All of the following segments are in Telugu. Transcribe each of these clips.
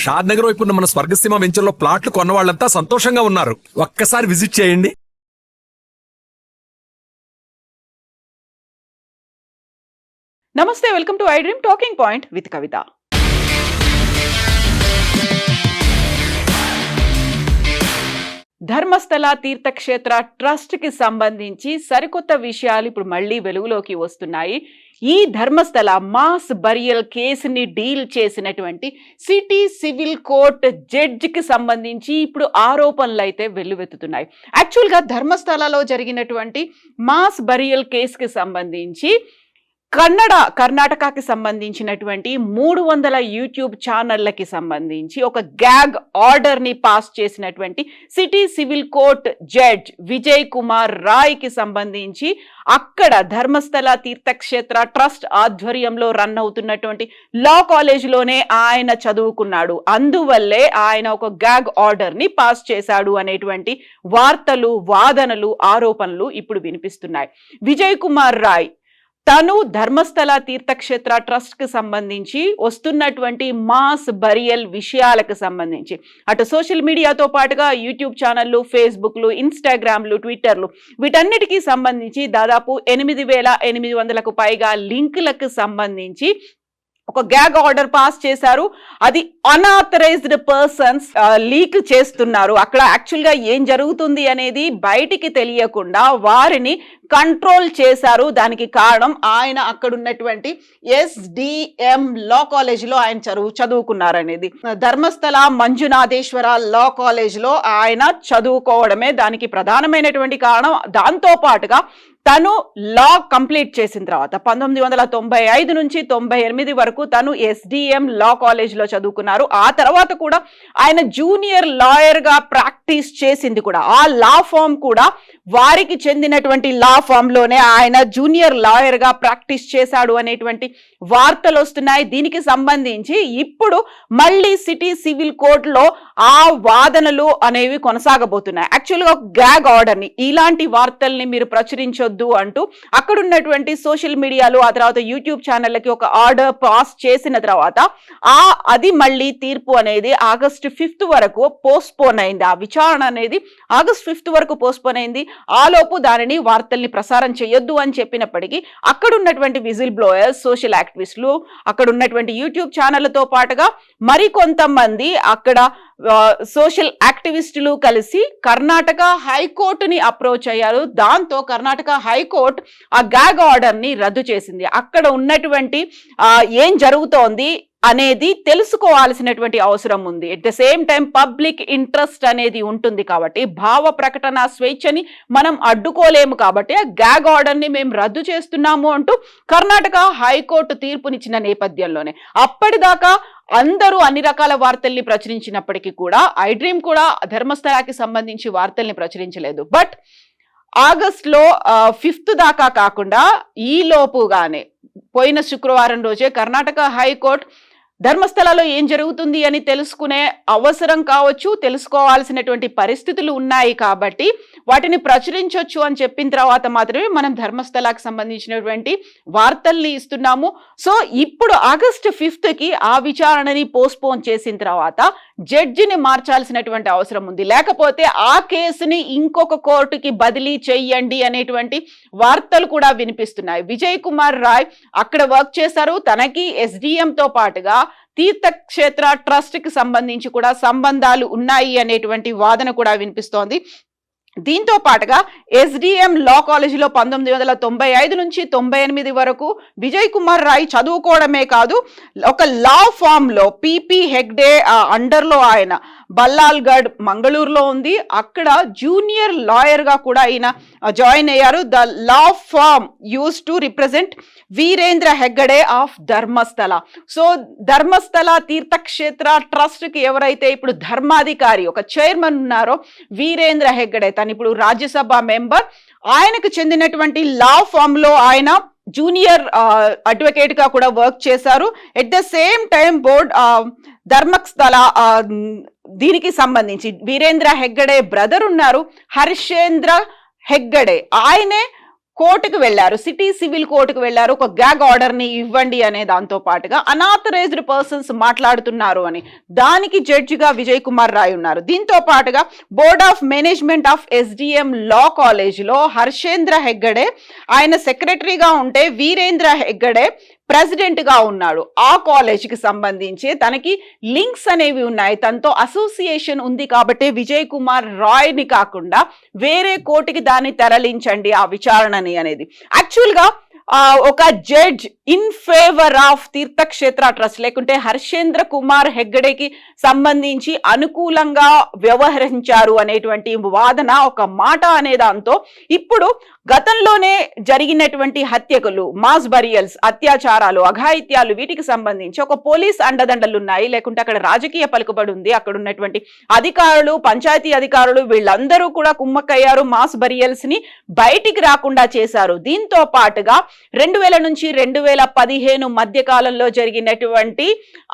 షాద్ నగర్ వైపు ఉన్న మన స్వర్గసీమ వెంచర్లో ప్లాట్లు కొన్న వాళ్ళంతా సంతోషంగా ఉన్నారు. ఒక్కసారి విజిట్ చేయండి. నమస్తే, welcome to I dream talking point with Kavitha. Dharmasthala Tirthakshetra trust కి సంబంధించి సరికొత్త విషయాలు ఇప్పుడు మళ్ళీ వెలుగులోకి వస్తున్నాయి. ఈ ధర్మస్థల మాస్ బరియల్ కేసుని డీల్ చేసినటువంటి సిటీ సివిల్ కోర్ట్ జడ్జికి సంబంధించి ఇప్పుడు ఆరోపణలు అయితే వెల్లువెత్తుతున్నాయి. యాక్చువల్గా ధర్మస్థలలో జరిగినటువంటి మాస్ బరియల్ కేసుకి సంబంధించి కర్ణాటకకి సంబంధించినటువంటి 300 యూట్యూబ్ ఛానళ్లకి సంబంధించి ఒక గ్యాగ్ ఆర్డర్ని పాస్ చేసినటువంటి city civil court judge Vijay Kumar రాయ్కి సంబంధించి అక్కడ ధర్మస్థల తీర్థక్షేత్ర ట్రస్ట్ ఆధ్వర్యంలో రన్ అవుతున్నటువంటి లా కాలేజ్లోనే ఆయన చదువుకున్నాడు, అందువల్లే ఆయన ఒక గ్యాగ్ ఆర్డర్ని పాస్ చేశాడు అనేటువంటి వార్తలు, వాదనలు, ఆరోపణలు ఇప్పుడు వినిపిస్తున్నాయి. విజయ్ కుమార్ రాయ్ తను ధర్మస్థల తీర్థక్షేత్ర ట్రస్ట్ కి సంబంధించి వస్తున్నటువంటి మాస్ బరియల్ విషయాలకు సంబంధించి అటు సోషల్ మీడియాతో పాటుగా యూట్యూబ్ ఛానళ్లు, ఫేస్బుక్లు, ఇన్స్టాగ్రామ్లు, ట్విట్టర్లు వీటన్నిటికీ సంబంధించి దాదాపు 8,800కు పైగా లింకులకు సంబంధించి ఒక గ్యాగ్ ఆర్డర్ పాస్ చేశారు. అది అన్ఆథరైజ్డ్ పర్సన్స్ లీక్ చేస్తున్నారు. అక్కడ యాక్చువల్గా ఏం జరుగుతుంది అనేది బయటికి తెలియకుండా వారిని కంట్రోల్ చేశారు. దానికి కారణం ఆయన అక్కడ ఉన్నటువంటి SDM లా కాలేజ్లో ఆయన చదువుకున్నారనేది. ధర్మస్థల మంజునాథేశ్వర లా కాలేజ్లో ఆయన చదువుకోవడమే దానికి ప్రధానమైనటువంటి కారణం. దాంతో పాటుగా తను లా కంప్లీట్ చేసిన తర్వాత 1995 నుంచి 98 వరకు తను SDM లా కాలేజ్లో చదువుకున్నారు. ఆ తర్వాత కూడా ఆయన జూనియర్ లాయర్గా ప్రాక్టీస్ చేసింది కూడా ఆ లా ఫామ్ కూడా వారికి చెందినటువంటి లా ఫామ్లోనే ఆయన జూనియర్ లాయర్గా ప్రాక్టీస్ చేశాడు అనేటువంటి వార్తలు వస్తున్నాయి. దీనికి సంబంధించి ఇప్పుడు మళ్ళీ సిటీ సివిల్ కోర్టులో ఆ వాదనలు అనేవి కొనసాగబోతున్నాయి. యాక్చువల్గా గ్యాగ్ ఆర్డర్ని, ఇలాంటి వార్తల్ని మీరు ప్రచురించొద్దు అంటూ అక్కడ ఉన్నటువంటి సోషల్ మీడియాలో ఆ తర్వాత యూట్యూబ్ ఛానళ్ళకి ఒక ఆర్డర్ పాస్ చేసిన తర్వాత అది మళ్ళీ తీర్పు అనేది ఆగస్టు 5 వరకు పోస్ట్పోన్ అయింది. ఆ విచారణ అనేది ఆగస్టు 5 వరకు పోస్ట్పోన్ అయింది. ఆలోపు దానిని వార్తల్ని ప్రసారం చేయొద్దు అని చెప్పినప్పటికీ అక్కడ ఉన్నటువంటి విజిల్ బ్లోయర్స్, సోషల్ యాక్టివిస్టులు, అక్కడ ఉన్నటువంటి యూట్యూబ్ ఛానళ్లతో పాటుగా మరికొంతమంది అక్కడ సోషల్ యాక్టివిస్టులు కలిసి కర్ణాటక హైకోర్టుని అప్రోచ్ అయ్యారు. దాంతో కర్ణాటక హైకోర్టు ఆ గ్యాగ్ ఆర్డర్ని రద్దు చేసింది. అక్కడ ఉన్నటువంటి ఏం జరుగుతోంది అనేది తెలుసుకోవాల్సినటువంటి అవసరం ఉంది. At the same time public interest అనేది ఉంటుంది కాబట్టి భావ ప్రకటన స్వేచ్ఛని మనం అడ్డుకోలేము కాబట్టి ఆ గ్యాగ్ ఆర్డర్ని మేము రద్దు చేస్తున్నాము అంటూ కర్ణాటక హైకోర్టు తీర్పునిచ్చిన నేపథ్యంలోనే అప్పటిదాకా అందరూ అన్ని రకాల వార్తల్ని ప్రచురించినప్పటికీ కూడా ఐ డ్రీమ్ కూడా ధర్మస్థలకి సంబంధించి వార్తల్ని ప్రచురించలేదు. బట్ ఆగస్టులో 5th దాకా కాకుండా ఈ లోపుగానే పోయిన శుక్రవారం రోజే కర్ణాటక హైకోర్టు ధర్మస్థలలో ఏం జరుగుతుంది అని తెలుసుకునే అవసరం కావచ్చు, తెలుసుకోవాల్సినటువంటి పరిస్థితులు ఉన్నాయి కాబట్టి వాటిని ప్రచురించవచ్చు అని చెప్పిన తర్వాత మాత్రమే మనం ధర్మస్థలాకి సంబంధించినటువంటి వార్తల్ని ఇస్తున్నాము. సో ఇప్పుడు ఆగస్టు 5కి ఆ విచారణని పోస్ట్పోన్ చేసిన తర్వాత జడ్జిని మార్చాల్సినటువంటి అవసరం ఉంది. లేకపోతే ఆ కేసుని ఇంకొక కోర్టుకి బదిలీ చెయ్యండి అనేటువంటి వార్తలు కూడా వినిపిస్తున్నాయి. విజయ్ కుమార్ రాయ్ అక్కడ వర్క్ చేశారు. తనకి SDMతో పాటుగా తీర్థక్షేత్ర ట్రస్ట్ కి సంబంధించి కూడా సంబంధాలు ఉన్నాయి అనేటువంటి వాదన కూడా వినిపిస్తోంది. దీంతో పాటుగా SDM లా కాలేజీలో 1995 నుంచి 98 వరకు విజయ్ కుమార్ రాయ్ చదువుకోవడమే కాదు, ఒక లా ఫామ్ లో PP హెగ్డే అండర్లో ఆయన బల్లాల్గఢ్ మంగళూరులో ఉంది, అక్కడ జూనియర్ లాయర్ గా కూడా ఆయన జాయిన్ అయ్యారు. The law firm used to represent Veerendra Heggade of Dharmasthala. So Dharmasthala Tirthakshetra trust కి ఎవరైతే ఇప్పుడు ధర్మాధికారి ఒక చైర్మన్ ఉన్నారో వీరేంద్ర హెగ్గడే, తను ఇప్పుడు రాజ్యసభ మెంబర్, ఆయనకు చెందినటువంటి లా ఫామ్ లో ఆయన జూనియర్ అడ్వకేట్ గా కూడా వర్క్ చేశారు. At the same time board Dharmasthala దీనికి సంబంధించి వీరేంద్ర హెగ్గడే బ్రదర్ ఉన్నారు, హర్షేంద్ర హెగ్గడే, ఆయనే కోర్టుకు వెళ్లారు, సిటీ సివిల్ కోర్టుకు వెళ్లారు, ఒక గ్యాగ్ ఆర్డర్ ని ఇవ్వండి అనే దాంతో పాటుగా అనాథరైజ్డ్ పర్సన్స్ మాట్లాడుతున్నారు అని దానికి జడ్జిగా విజయ్ కుమార్ రాయ్ ఉన్నారు. దీంతో పాటుగా board of management of SDM law college లో హర్షేంద్ర హెగ్గడే ఆయన సెక్రటరీగా ఉంటే వీరేంద్ర హెగ్గడే ప్రెసిడెంట్ గా ఉన్నాడు. ఆ కాలేజ్ కి సంబంధించి తనకి లింక్స్ అనేవి ఉన్నాయి, తనతో అసోసియేషన్ ఉంది కాబట్టి విజయ్ కుమార్ రాయ్ ని కాకుండా వేరే కోర్టుకి దాన్ని తరలించండి ఆ విచారణని అనేది. యాక్చువల్ గా ఒక judge in favour of Tirthakshetra trust లేకుంటే హర్షేంద్ర కుమార్ హెగ్గడేకి సంబంధించి అనుకూలంగా వ్యవహరించారు అనేటువంటి వాదన, ఒక మాట అనే దాంతో ఇప్పుడు గతంలోనే జరిగినటువంటి హత్యకులు, మాస్ బరియల్స్, అత్యాచారాలు, అఘాయిత్యాలు వీటికి సంబంధించి ఒక పోలీస్ అండదండలు ఉన్నాయి, లేకుంటే అక్కడ రాజకీయ పలుకుబడి ఉంది, అక్కడ ఉన్నటువంటి అధికారులు, పంచాయతీ అధికారులు వీళ్ళందరూ కూడా కుమ్మక్కయ్యారు, మాస్ బరియల్స్ ని బయటికి రాకుండా చేశారు. దీంతో పాటుగా 2000 నుంచి 2015 మధ్య కాలంలో జరిగినటువంటి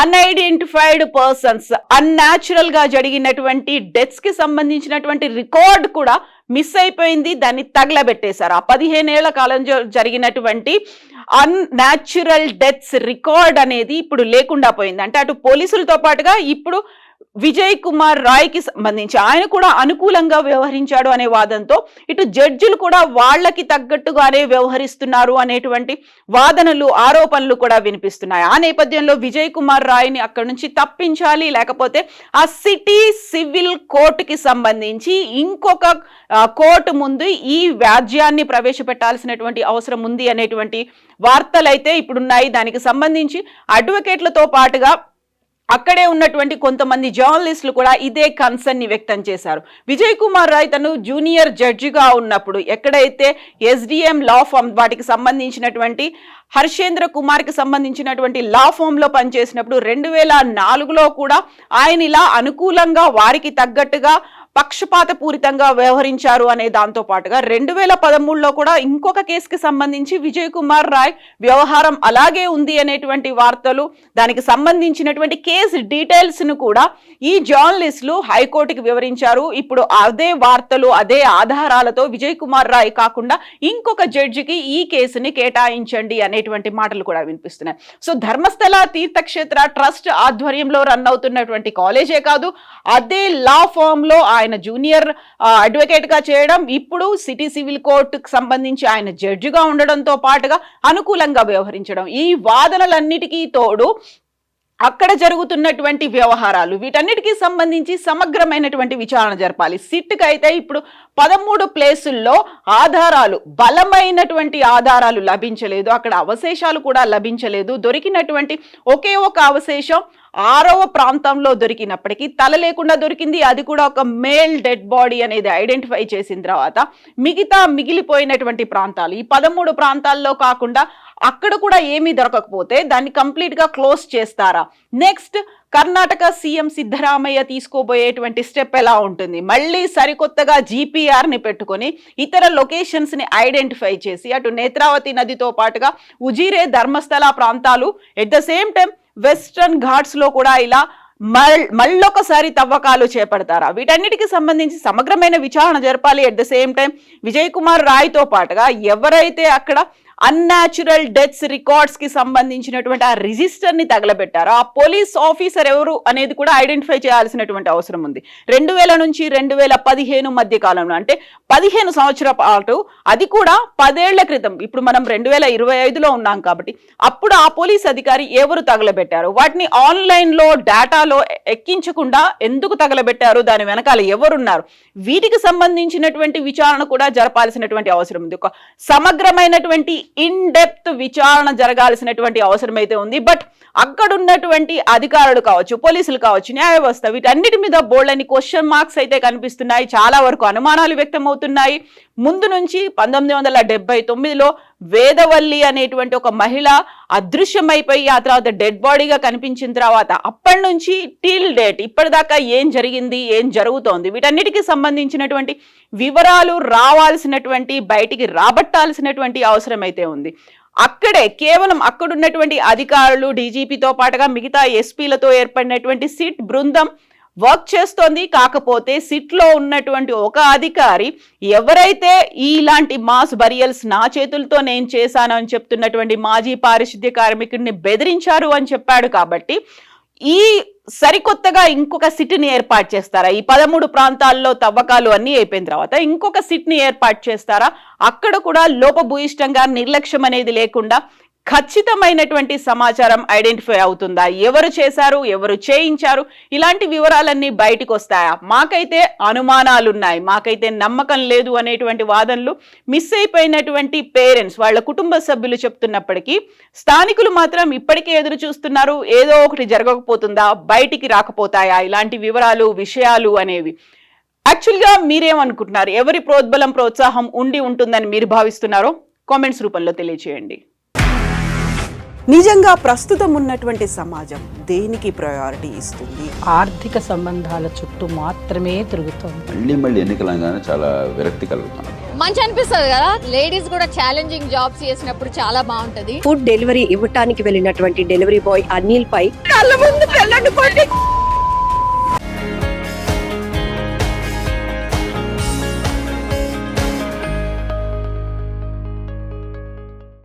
అన్ఐడెంటిఫైడ్ పర్సన్స్, అన్యాచురల్ గా జరిగినటువంటి డెత్స్ కి సంబంధించినటువంటి రికార్డ్ కూడా మిస్ అయిపోయింది, దాన్ని తగలబెట్టేశారు. ఆ 15 ఏళ్ల కాలం జరిగినటువంటి అన్యాచురల్ డెత్స్ రికార్డ్ అనేది ఇప్పుడు లేకుండా పోయింది. అంటే అటు పోలీసులతో పాటుగా ఇప్పుడు విజయ్ కుమార్ రాయ్ కి సంబంధించి ఆయన కూడా అనుకూలంగా వ్యవహరించాడు అనే వాదనతో ఇటు జడ్జిలు కూడా వాళ్ళకి తగ్గట్టుగానే వ్యవహరిస్తున్నారు అనేటువంటి వాదనలు, ఆరోపణలు కూడా వినిపిస్తున్నాయి. ఆ నేపథ్యంలో విజయ్ కుమార్ రాయ్ ని అక్కడి నుంచి తప్పించాలి, లేకపోతే ఆ సిటీ సివిల్ కోర్టుకి సంబంధించి ఇంకొక కోర్టు ముందు ఈ వ్యాజ్యాన్ని ప్రవేశపెట్టాల్సినటువంటి అవసరం ఉంది అనేటువంటి వార్తలైతే ఇప్పుడున్నాయి. దానికి సంబంధించి అడ్వకేట్లతో పాటుగా అక్కడే ఉన్నటువంటి కొంతమంది జర్నలిస్టులు కూడా ఇదే కన్సర్న్ ని వ్యక్తం చేశారు. విజయ్ కుమార్ రాయ్ తను జూనియర్ జడ్జిగా ఉన్నప్పుడు ఎక్కడైతే SDM లా ఫామ్ వాటికి సంబంధించినటువంటి హర్షేంద్ర కుమార్ కి సంబంధించినటువంటి లా ఫామ్ లో పనిచేసినప్పుడు 2004లో కూడా ఆయన ఇలా అనుకూలంగా వారికి తగ్గట్టుగా పక్షపాత పూరితంగా వ్యవహరించారు అనే దాంతో పాటుగా 2013లో కూడా ఇంకొక కేసుకి సంబంధించి విజయ్ కుమార్ రాయ్ వ్యవహారం అలాగే ఉంది అనేటువంటి వార్తలు, దానికి సంబంధించినటువంటి కేసు డీటెయిల్స్ ను కూడా ఈ జర్నలిస్టులు హైకోర్టుకి వివరించారు. ఇప్పుడు అదే వార్తలు, అదే ఆధారాలతో విజయ్ కుమార్ రాయ్ కాకుండా ఇంకొక జడ్జికి ఈ కేసుని కేటాయించండి అనేటువంటి మాటలు కూడా వినిపిస్తున్నాయి. సో ధర్మస్థల తీర్థక్షేత్ర ట్రస్ట్ ఆధ్వర్యంలో రన్ అవుతున్నటువంటి కాలేజే కాదు, అదే లా ఫామ్ లో ఆయన జూనియర్ అడ్వకేట్ గా చేయడం, ఇప్పుడు సిటీ సివిల్ కోర్టుకు సంబంధించి ఆయన జడ్జిగా ఉండడంతో పాటుగా అనుకూలంగా వ్యవహరించడం, ఈ వాదనలన్నిటికీ తోడు అక్కడ జరుగుతున్నటువంటి వ్యవహారాలు వీటన్నిటికీ సంబంధించి సమగ్రమైనటువంటి విచారణ జరపాలి. సిట్కి అయితే ఇప్పుడు 13 ప్లేసుల్లో ఆధారాలు, బలమైనటువంటి ఆధారాలు లభించలేదు, అక్కడ అవశేషాలు కూడా లభించలేదు. దొరికినటువంటి ఒకే ఒక అవశేషం 6వ ప్రాంతంలో దొరికినప్పటికీ తల లేకుండా దొరికింది, అది కూడా ఒక మేల్ డెడ్ బాడీ అనేది ఐడెంటిఫై చేసిన తర్వాత మిగతా మిగిలిపోయినటువంటి ప్రాంతాలు, ఈ 13 ప్రాంతాల్లో కాకుండా అక్కడ కూడా ఏమీ దొరకకపోతే దాన్ని కంప్లీట్ గా క్లోజ్ చేస్తారా? నెక్స్ట్ కర్ణాటక సీఎం సిద్ధరామయ్య తీసుకోబోయేటువంటి స్టెప్ ఎలా ఉంటుంది? మళ్ళీ సరికొత్తగా GPR ని పెట్టుకొని ఇతర లొకేషన్స్ ని ఐడెంటిఫై చేసి అటు నేత్రావతి నదితో పాటుగా ఉజిరే, ధర్మస్థల ప్రాంతాలు, at the same time western Ghats లో కూడా ఇలా మళ్ళొకసారి తవ్వకాలు చేపడతారా? వీటన్నిటికి సంబంధించి సమగ్రమైన విచారణ జరపాలి. At the same time Vijay Kumar Rai తో పాటుగా ఎవరైతే అక్కడ అన్యాచురల్ డెత్స్ రికార్డ్స్ కి సంబంధించినటువంటి ఆ రిజిస్టర్ ని తగలబెట్టారు, ఆ పోలీస్ ఆఫీసర్ ఎవరు అనేది కూడా ఐడెంటిఫై చేయాల్సినటువంటి అవసరం ఉంది. 2000 నుంచి 2015 మధ్య కాలంలో, అంటే 15 సంవత్సరాల పాటు, అది కూడా 10 ఏళ్ల క్రితం. ఇప్పుడు మనం 2025లో ఉన్నాం కాబట్టి అప్పుడు ఆ పోలీస్ అధికారి ఎవరు తగలబెట్టారు, వాటిని ఆన్లైన్ లో డేటాలో ఎక్కించకుండా ఎందుకు తగలబెట్టారు, దాని వెనకాల ఎవరున్నారు, వీటికి సంబంధించినటువంటి విచారణ కూడా జరపాల్సినటువంటి అవసరం ఉంది. ఒక సమగ్రమైనటువంటి ఇన్ డెప్త్ విచారణ జరగాల్సినటువంటి అవసరం అయితే ఉంది. బట్ అక్కడ ఉన్నటువంటి అధికారులు కావచ్చు, పోలీసులు కావచ్చు, న్యాయ వ్యవస్థ, వీటన్నిటి మీద బోల్డని క్వశ్చన్ మార్క్స్ అయితే కనిపిస్తున్నాయి. చాలా వరకు అనుమానాలు వ్యక్తం అవుతున్నాయి. ముందు నుంచి 1979లో వేదవల్లి అనేటువంటి ఒక మహిళ అదృశ్యమైపోయి ఆ తర్వాత డెడ్ బాడీగా కనిపించిన తర్వాత అప్పటి నుంచి టిల్ డేట్ ఇప్పటిదాకా ఏం జరిగింది, ఏం జరుగుతోంది, వీటన్నిటికీ సంబంధించినటువంటి వివరాలు రావాల్సినటువంటి, బయటికి రాబట్టాల్సినటువంటి అవసరం అయితే ఉంది. అక్కడే కేవలం అక్కడున్నటువంటి అధికారులు, DGPతో పాటుగా మిగతా SPలతో ఏర్పడినటువంటి సిట్ బృందం వర్క్ చేస్తోంది. కాకపోతే సిట్లో ఉన్నటువంటి ఒక అధికారి ఎవరైతే ఇలాంటి మాస్ బరియల్స్ నా చేతులతో నేను చేశాను అని చెప్తున్నటువంటి మాజీ పారిశుద్ధ్య కార్మికుడిని బెదిరించారు అని చెప్పాడు. కాబట్టి ఈ సరికొత్తగా ఇంకొక సిట్ని ఏర్పాటు చేస్తారా? ఈ 13 ప్రాంతాల్లో తవ్వకాలు అన్ని అయిపోయిన తర్వాత ఇంకొక సిట్ని ఏర్పాటు చేస్తారా? అక్కడ కూడా లోపభూయిష్టంగా నిర్లక్ష్యం అనేది లేకుండా ఖచ్చితమైనటువంటి సమాచారం ఐడెంటిఫై అవుతుందా? ఎవరు చేశారు, ఎవరు చేయించారు, ఇలాంటి వివరాలన్నీ బయటకు వస్తాయా? మాకైతే అనుమానాలున్నాయి, మాకైతే నమ్మకం లేదు అనేటువంటి వాదనలు మిస్ అయిపోయినటువంటి పేరెంట్స్, వాళ్ళ కుటుంబ సభ్యులు చెప్తున్నప్పటికీ స్థానికులు మాత్రం ఇప్పటికే ఎదురు చూస్తున్నారు. ఏదో ఒకటి జరగకపోతుందా, బయటికి రాకపోతాయా ఇలాంటి వివరాలు, విషయాలు అనేవి? యాక్చువల్గా మీరేమనుకుంటున్నారు? ఎవరి ప్రోద్బలం, ప్రోత్సాహం ఉండి ఉంటుందని మీరు భావిస్తున్నారో కామెంట్స్ రూపంలో తెలియజేయండి. నిజంగా ప్రస్తుతం ఉన్నటువంటి సమాజం దేనికి ప్రయారిటీ ఇస్తుంది? ఆర్థిక సంబంధాల చుట్టూ మాత్రమే తిరుగుతోంది. మళ్ళీ ఎన్నికలంగానే చాలా విరక్తి కలుగుతాను. మంచి అనిపిస్తుంది కదా, లేడీస్ కూడా ఛాలెంజింగ్ జాబ్స్ చేసినప్పుడు చాలా బాగుంటది. ఫుడ్ డెలివరీ ఇవ్వటానికి వెళ్ళినటువంటి డెలివరీ బాయ్ అనిల్ పై కళ్ళ ముందు